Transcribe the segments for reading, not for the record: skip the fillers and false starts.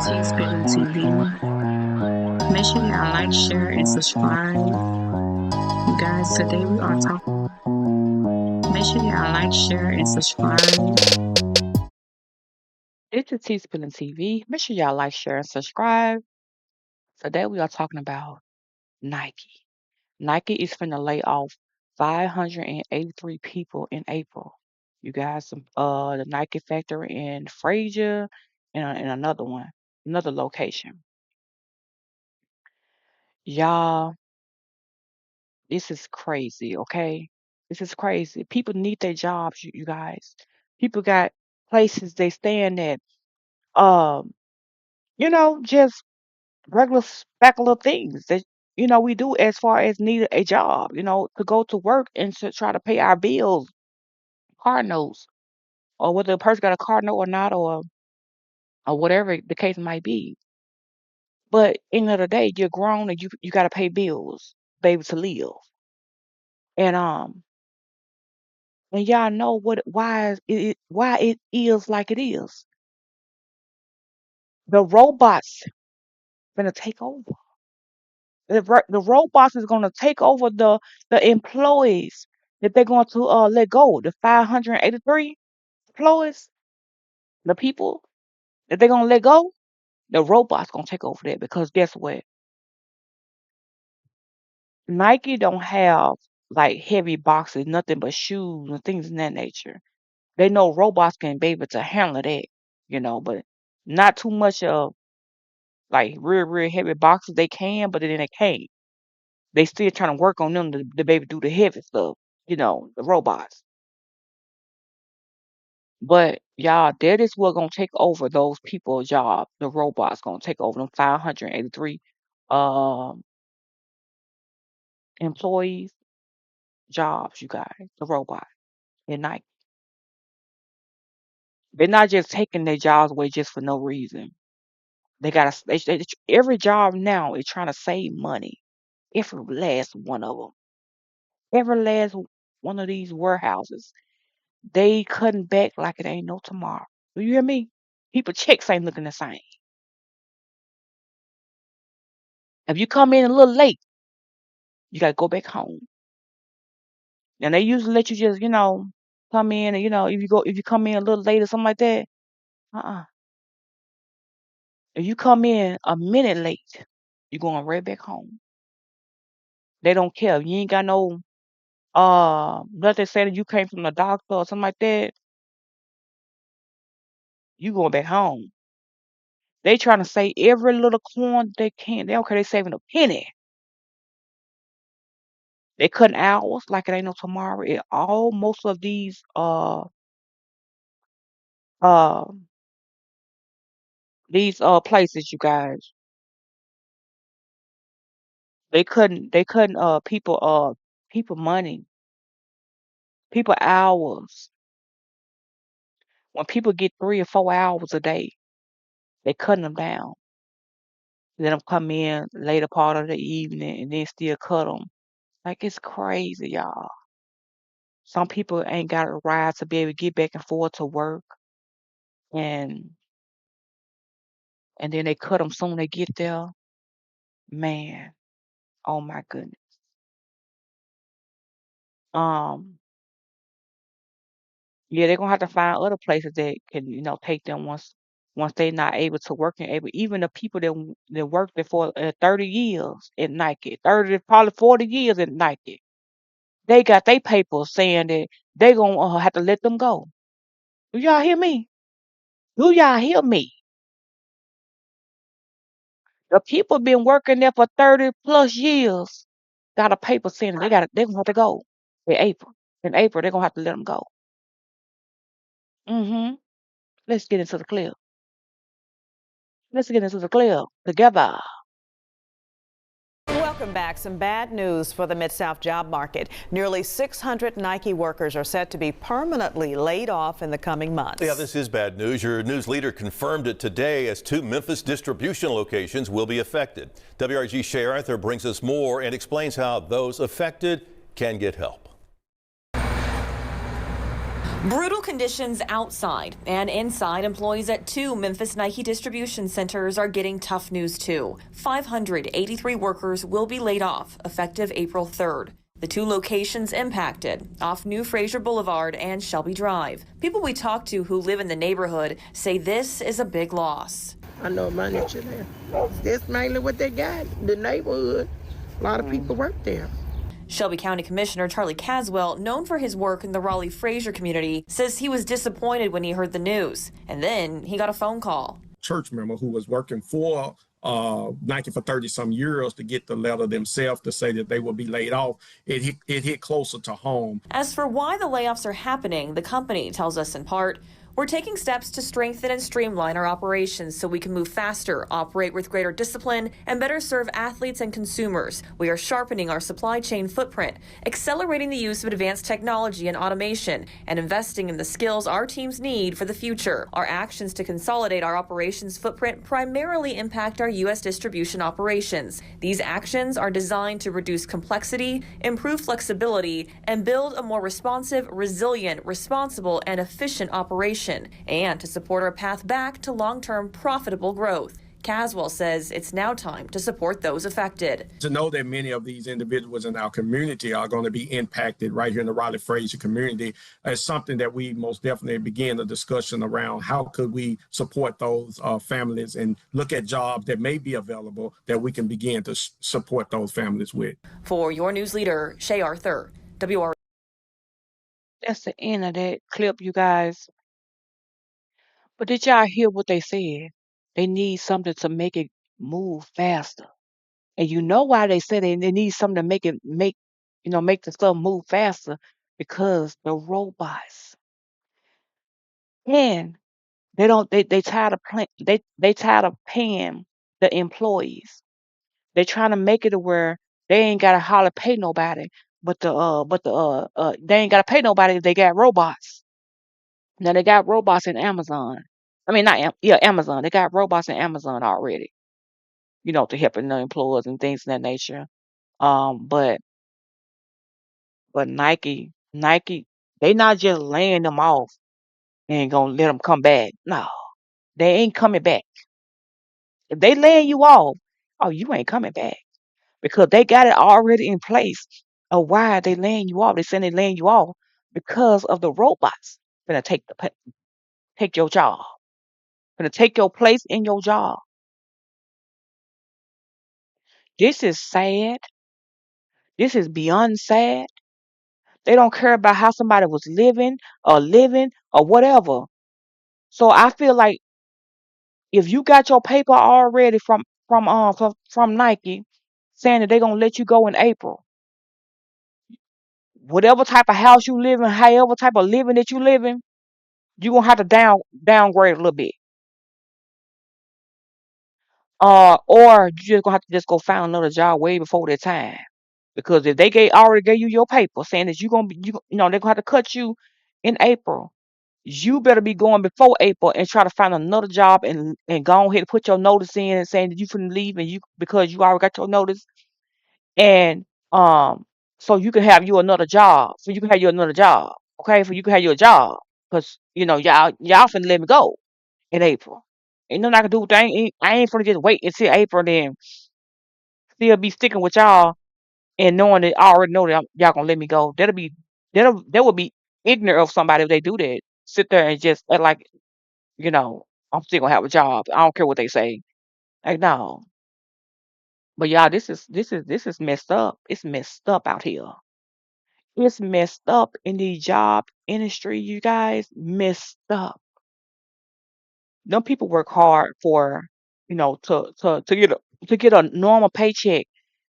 T Spilling TV. Make sure y'all like, share, and subscribe. You guys, today we are talking. Make sure y'all like, share, and subscribe. It's a T Spilling TV. Make sure y'all like, share, and subscribe. Today we are talking about Nike. Nike is finna lay off 583 people in April. You guys, the Nike factory in Frazier and another one, another location. Y'all, this is crazy, okay? This is crazy. People need their jobs, you guys. People got places they stand at. Um, just regular specular things that we do as far as need a job, to go to work and to try to pay our bills, car notes, or whether the person got a car note or not, or whatever the case might be. But end of the day, you're grown and you got to pay bills, baby, to live. And and y'all know why it is like it is. The robots gonna take over. The robots is gonna take over the employees that they're going to let go. The 583 employees, the people that they're gonna let go, the robots gonna take over that because guess what? Nike don't have like heavy boxes, nothing but shoes and things in that nature. They know robots can be able to handle that, but not too much of like real heavy boxes. They can, but then they can't. They still trying to work on them to be able to do the heavy stuff, the robots. But y'all, that is what gonna take over those people's job. The robots gonna take over them 583 um employees' jobs, you guys. The robot at night. They're not just taking their jobs away just for no reason. They gotta every job now is trying to save money. Every last one of them. Every last one of these warehouses. They cutting back like it ain't no tomorrow. Do you hear me? People checks ain't looking the same. If you come in a little late, you gotta go back home. And they usually let you just, come in and if you come in a little late or something like that, uh-uh. If you come in a minute late, you're going right back home. They don't care. You ain't got no nothing saying that you came from the doctor or something like that, you going back home. They trying to save every little coin they can. They don't care, they saving a penny. They cutting hours like it ain't no tomorrow. Most of uh these places, you guys, they cutting people money, people hours. When people get 3 or 4 hours a day, they cutting them down. Let them come in later part of the evening and then still cut them. Like it's crazy, y'all. Some people ain't got a ride to be able to get back and forth to work, and then they cut them soon they get there. Man, oh my goodness. Um, yeah, they're gonna have to find other places that can, take them once they not able to work and able. Even the people that worked there for 30 years at Nike, 30 probably 40 years at Nike, they got their papers saying that they gonna have to let them go. Do y'all hear me? Do y'all hear me? The people been working there for 30 plus years. Got a paper saying they gonna have to go in April. In April, they're gonna have to let them go. Mm-hmm. Let's get into the clear. Let's get into the clear together. Welcome back. Some bad news for the Mid-South job market. Nearly 600 Nike workers are set to be permanently laid off in the coming months. Yeah, this is bad news. Your news leader confirmed it today as 2 Memphis distribution locations will be affected. WRG Shay Arthur brings us more and explains how those affected can get help. Brutal conditions outside and inside. Employees at 2 Memphis Nike distribution centers are getting tough news too. 583 workers will be laid off effective April 3rd. The 2 locations impacted off New Fraser Boulevard and Shelby Drive. People we talked to who live in the neighborhood say this is a big loss. I know money there. That's mainly what they got. The neighborhood. A lot of people work there. Shelby County Commissioner Charlie Caswell, known for his work in the Raleigh-Fraser community, says he was disappointed when he heard the news. And then he got a phone call. Church member who was working for Nike for 30-some years to get the letter themselves to say that they will be laid off. It hit closer to home. As for why the layoffs are happening, the company tells us in part, we're taking steps to strengthen and streamline our operations so we can move faster, operate with greater discipline, and better serve athletes and consumers. We are sharpening our supply chain footprint, accelerating the use of advanced technology and automation, and investing in the skills our teams need for the future. Our actions to consolidate our operations footprint primarily impact our U.S. distribution operations. These actions are designed to reduce complexity, improve flexibility, and build a more responsive, resilient, responsible, and efficient operation, and to support our path back to long-term profitable growth. Caswell says it's now time to support those affected. To know that many of these individuals in our community are going to be impacted right here in the Raleigh-Fraser community is something that we most definitely begin a discussion around. How could we support those families and look at jobs that may be available that we can begin to support those families with. For your news leader, Shay Arthur, WR. That's the end of that clip, you guys. But did y'all hear what they said? They need something to make it move faster. And you know why they said they need something to make the stuff move faster? Because the robots. And they tired of they tired of paying the employees. They trying to make it to where they ain't gotta holler pay nobody, they ain't gotta pay nobody if they got robots. Now they got robots in Amazon. I mean, not Amazon. They got robots in Amazon already. To helping the employers and things of that nature. But Nike, they not just laying them off and gonna let them come back. No, they ain't coming back. If they laying you off, oh, you ain't coming back because they got it already in place. Of why they laying you off? They saying they laying you off because of the robots gonna take your job, gonna take your place in your job. This is sad. This is beyond sad. They don't care about how somebody was living or whatever. So I feel like if you got your paper already from Nike saying that they're gonna let you go in April, whatever type of house you live in, however type of living that you live in, you're gonna have to downgrade a little bit. Or you just gonna have to just go find another job way before that time. Because if they already gave you your paper saying that they're gonna have to cut you in April, you better be going before April and try to find another job and go ahead and put your notice in and saying that you couldn't leave because you already got your notice and so you can have you another job. So you can have you another job. Okay, so you can have your job. Because y'all finna let me go in April. Ain't nothing I can do with that. I ain't finna just wait until April then still be sticking with y'all and knowing that I already know that y'all gonna let me go. That would be ignorant of somebody if they do that. Sit there and just act like, I'm still gonna have a job. I don't care what they say. Like no. But y'all, this is messed up. It's messed up out here. It's messed up in the job industry, you guys. Messed up. Them people work hard for, to get a normal paycheck.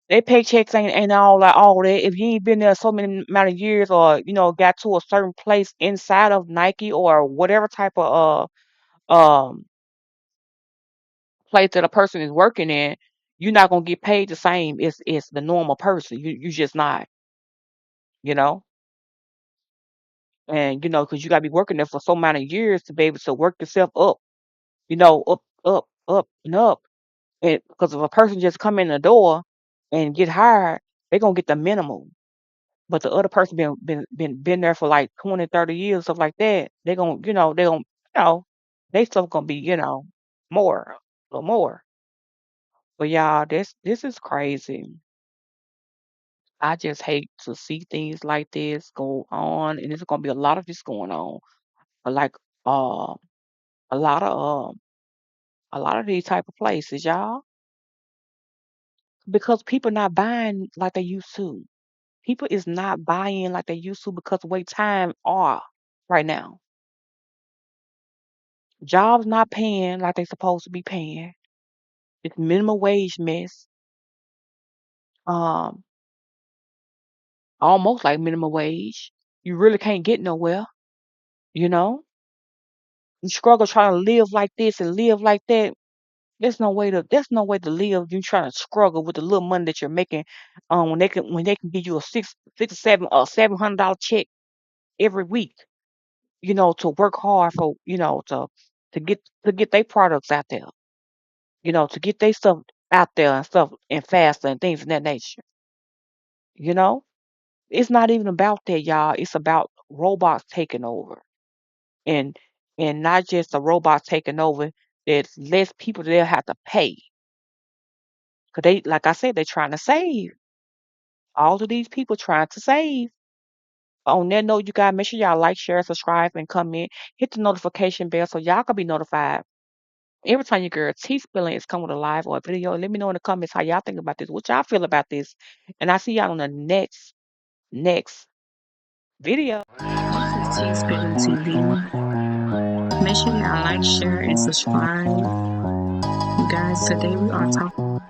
Their paychecks ain't all like all that. If you ain't been there so many amount of years or, got to a certain place inside of Nike or whatever type of place that a person is working in, you're not gonna get paid the same as the normal person. You just not, you know. And because you gotta be working there for so many years to be able to work yourself up, up and up. And because if a person just come in the door and get hired, they're gonna get the minimum. but the other person been there for like 20, 30 years, stuff like that. They're gonna, they still gonna be, more, a little more. But y'all, this is crazy. I just hate to see things like this go on, and there's gonna be a lot of this going on. Like uh, a lot of a lot of these type of places, y'all, because people not buying like they used to. People is not buying like they used to because the way time are right now. Jobs not paying like they supposed to be paying. It's minimum wage mess. Um, almost like minimum wage. You really can't get nowhere, you know? You struggle trying to live like this and live like that. There's no way to live. You trying to struggle with the little money that you're making, when they can give you a six, $700 check every week, to work hard for, to get their products out there, to get their stuff out there and stuff and faster and things of that nature. You know, it's not even about that, y'all. It's about robots taking over, and not just the robots taking over. There's less people that they'll have to pay. Cause they, like I said, they're trying to save. All of these people trying to save. On that note, you guys make sure y'all like, share, subscribe, and comment. Hit the notification bell so y'all can be notified every time your girl T Spilling is coming with a live or a video. Let me know in the comments how y'all think about this. What y'all feel about this? And I see y'all on the next video. This is T Spilling TV. Make sure y'all like, share, and subscribe. You guys, today we are talking.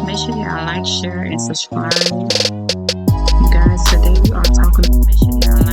Make sure y'all like, share, and subscribe. You guys, today we are talking. Make sure y'all